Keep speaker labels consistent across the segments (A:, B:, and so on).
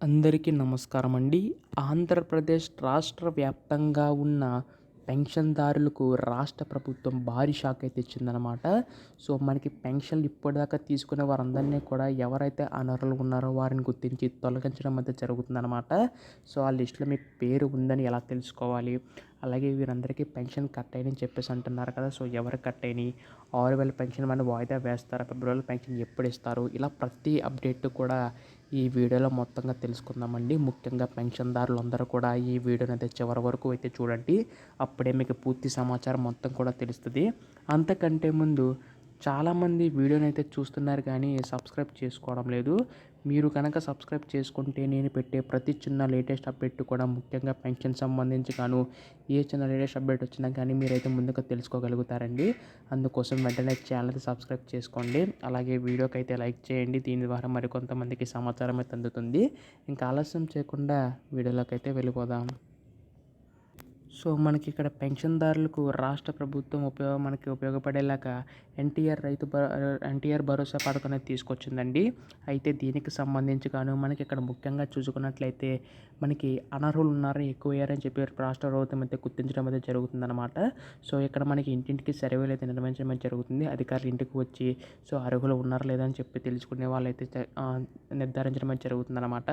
A: అందరికీ నమస్కారం అండి. ఆంధ్రప్రదేశ్ రాష్ట్ర వ్యాప్తంగా ఉన్న పెన్షన్‌దారులకు రాష్ట్ర ప్రభుత్వం భారీ షాక్ అయితే ఇచ్చిందనమాట. సో, మనకి పెన్షన్‌లు ఇప్పటిదాకా తీసుకునే వారందరినీ కూడా ఎవరైతే అనర్హులు ఉన్నారో వారిని గుర్తించి తొలగించడం అయితే జరుగుతుందనమాట. సో, ఆ లిస్ట్‌లో మీ పేరు ఉందని ఎలా తెలుసుకోవాలి? అలాగే వీరందరికీ పెన్షన్ కట్ అయ్యాయని చెప్పేసి అంటున్నారు కదా! సో, ఎవరికి కట్ అయినాయి? 6,000 పెన్షన్ ఏమన్నా వాయిదా వేస్తారా? ఫిబ్రవరిలో పెన్షన్ ఎప్పుడు ఇస్తారు? ఇలా ప్రతి అప్డేట్ కూడా ఈ వీడియోలో మొత్తంగా తెలుసుకుందామండి. ముఖ్యంగా పెన్షన్‌దారులందరూ కూడా ఈ వీడియోనైతే చివరి వరకు అయితే చూడండి. అప్పుడే మీకు పూర్తి సమాచారం మొత్తం కూడా తెలుస్తది. అంతకంటే ముందు చాలామంది వీడియోనైతే చూస్తున్నారు కానీ సబ్స్క్రైబ్ చేసుకోవడం లేదు. మీరు కనుక సబ్స్క్రైబ్ చేసుకుంటే నేను పెట్టే ప్రతి చిన్న లేటెస్ట్ అప్డేట్ కూడా ముఖ్యంగా పెన్షన్ సంబంధించి గాను ఏ చిన్న లేటెస్ట్ అప్డేట్ వచ్చినా కానీ మీరైతే ముందుగా తెలుసుకోగలుగుతారండి. అందుకోసం వెంటనే ఛానల్‌ని సబ్స్క్రైబ్ చేసుకోండి. అలాగే వీడియోకి అయితే లైక్ చేయండి. దీని ద్వారా మరికొంతమందికి సమాచారం అయితే అందుతుంది. ఇంకా ఆలస్యం చేయకుండా వీడియోలోకి అయితే వెళ్ళిపోదాం. సో, మనకి ఇక్కడ పెన్షన్‌దారులకు రాష్ట్ర ప్రభుత్వం మనకి ఉపయోగపడేలాగా ఎన్టీఆర్ భరోసా పథకం అనేది తీసుకొచ్చిందండి. అయితే దీనికి సంబంధించి గాను మనకి ఇక్కడ ముఖ్యంగా చూసుకున్నట్లయితే మనకి అనర్హులు ఉన్నారు ఎక్కువయ్యారని చెప్పి రాష్ట్ర ప్రభుత్వం అయితే గుర్తించడం అయితే జరుగుతుందనమాట. సో, ఇక్కడ మనకి ఇంటింటికి సర్వేలు అయితే నిర్వహించడం అయితే జరుగుతుంది. అధికారులు ఇంటికి వచ్చి సో, అర్హులు ఉన్నారా లేదా అని చెప్పి తెలుసుకునే వాళ్ళైతే నిర్ధారించడం అయితే జరుగుతుందనమాట.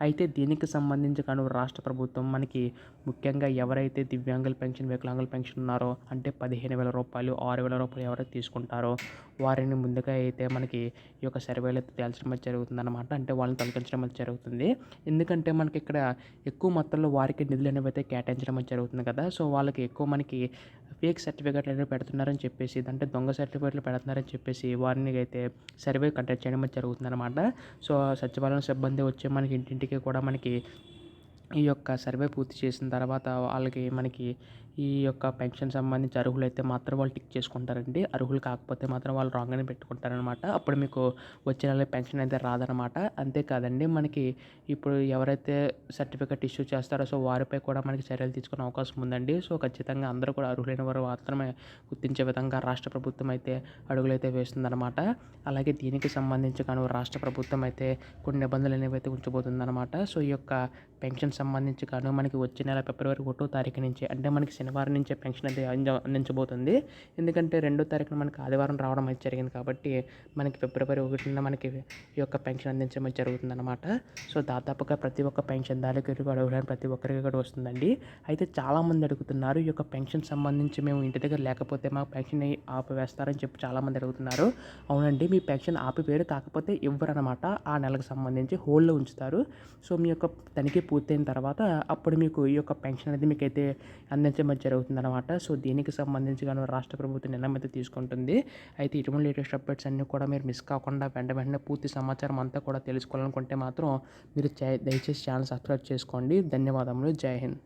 A: అయితే దీనికి సంబంధించి గాను రాష్ట్ర ప్రభుత్వం మనకి ముఖ్యంగా ఎవరైతే దివ్యాంగుల పెన్షన్, వికలాంగుల పెన్షన్ ఉన్నారో అంటే రూ. 15,000, రూ. 6,000 ఎవరైతే తీసుకుంటారో వారిని ముందుగా అయితే మనకి ఈ యొక్క సర్వేలు అయితే తేల్చడం అయితే జరుగుతుందన్నమాట. అంటే వాళ్ళని తొలగించడం అయితే జరుగుతుంది. ఎందుకంటే మనకి ఇక్కడ ఎక్కువ మొత్తంలో వారికి నిధులు అనేవి అయితే కేటాయించడం అయితే జరుగుతుంది కదా! సో, వాళ్ళకి ఎక్కువ మనకి ఫేక్ సర్టిఫికేట్లు అనేవి పెడుతున్నారని చెప్పేసి అంటే దొంగ సర్టిఫికేట్లు పెడుతున్నారని చెప్పేసి వారిని అయితే సర్వే కండక్ట్ చేయడం అయితే జరుగుతుందన్నమాట. సో, సచివాలయం సిబ్బంది వచ్చి మనకి ఇంటింటికి కూడా మనకి ఈ యొక్క సర్వే పూర్తి చేసిన తర్వాత వాళ్ళకి మనకి ఈ యొక్క పెన్షన్ సంబంధించి అర్హులైతే మాత్రం వాళ్ళు టిక్ చేసుకుంటారండి. అర్హులు కాకపోతే మాత్రం వాళ్ళు రాంగ్ అని పెట్టుకుంటారనమాట. అప్పుడు మీకు వచ్చే నెల పెన్షన్ అయితే రాదనమాట. అంతేకాదండి మనకి ఇప్పుడు ఎవరైతే సర్టిఫికేట్ ఇష్యూ చేస్తారో సో వారిపై కూడా మనకి చర్యలు తీసుకునే అవకాశం ఉందండి. సో ఖచ్చితంగా అందరూ కూడా అర్హులైన వారు మాత్రమే గుర్తించే విధంగా రాష్ట్ర ప్రభుత్వం అయితే అడుగులైతే వేస్తుందనమాట. అలాగే దీనికి సంబంధించి గాను రాష్ట్ర ప్రభుత్వం అయితే కొన్ని నిబంధనలు అనేవి అయితే ఉంచబోతుందనమాట. సో ఈ యొక్క పెన్షన్ సంబంధించి గాను మనకి వచ్చే నెల ఫిబ్రవరి 1వ తారీఖు నుంచి అంటే మనకి శనివారం నుంచే పెన్షన్ అయితే అందించబోతుంది. ఎందుకంటే 2వ తారీఖున మనకి ఆదివారం రావడం అయితే జరిగింది కాబట్టి మనకి ఫిబ్రవరి 1న మనకి ఈ యొక్క పెన్షన్ అందించడం అయితే జరుగుతుందన్నమాట. సో దాదాపుగా ప్రతి ఒక్క పెన్షన్‌దారులకి అర్హులైన ప్రతి ఒక్కరికి కూడా వస్తుందండి. అయితే చాలామంది అడుగుతున్నారు ఈ యొక్క పెన్షన్ సంబంధించి మేము ఇంటి దగ్గర లేకపోతే మా పెన్షన్ ఆపివేస్తారని చెప్పి చాలామంది అడుగుతున్నారు. అవునండి, మీ పెన్షన్ ఆపివేయరు, కాకపోతే ఇవ్వరనమాట. ఆ నెలకు సంబంధించి హోల్డ్‌లో ఉంచుతారు. సో మీ యొక్క తనిఖీ పూర్తయిన తర్వాత అప్పుడు మీకు ఈ యొక్క పెన్షన్ అనేది మీకైతే అందించడం జరుగుతుందన్నమాట. సో దీనికి సంబంధించి గాను రాష్ట్ర ప్రభుత్వం నిర్ణయం అయితే తీసుకుంటుంది. అయితే ఇటువంటి లేటెస్ట్ అప్డేట్స్ అన్నీ కూడా మీరు మిస్ కాకుండా వెంటనే పూర్తి సమాచారం అంతా కూడా తెలుసుకోవాలనుకుంటే మాత్రం మీరు దయచేసి ఛానల్ సబ్స్క్రైబ్ చేసుకోండి. ధన్యవాదములు. జై హింద్.